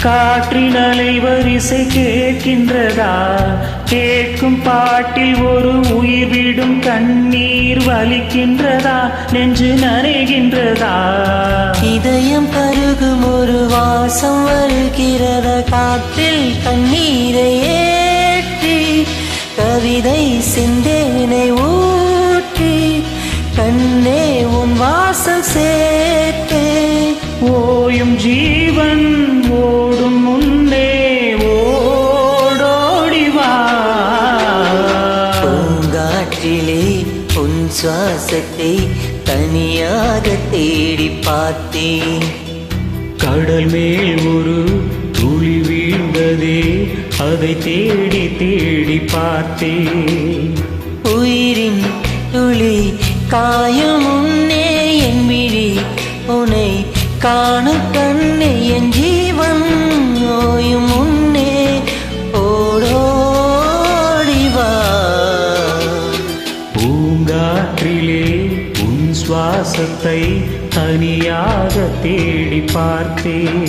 காற்றின் அலைவரிசை கேட்கின்றதா? கேட்கும் பாட்டில் ஒரு உயிர் விடும் கண்ணீர் வலிக்கின்றதா? நெஞ்சு நனைகின்றதா? இதயம் பருகும் ஒரு வாசம் வருகிறதா? காற்றில் கண்ணீரை ஏற்றி கவிதை சிந்தேனை ஊற்றி கண்ணே உன் வாசம் சேர்த்தே. ஓயும் ஜீவன் ஓடும் முன்னே ஓடோடிவா. பூங்காற்றிலே உன் சுவாசத்தை தனியாக தேடி பார்த்தேன். கடல் மேல் ஒரு துளி வீழ்ந்ததே, அதை தேடி தேடி பார்த்தேன். உயிரின் துளி காயும் முன்னே என் விழி உனை காணும் கண்ணே. என் ஜீவன் ஓயும் முன்னே ஓடோடிவா. பூங்காற்றிலே உன் சுவாசத்தை தனியாக தேடி பார்த்தேன்.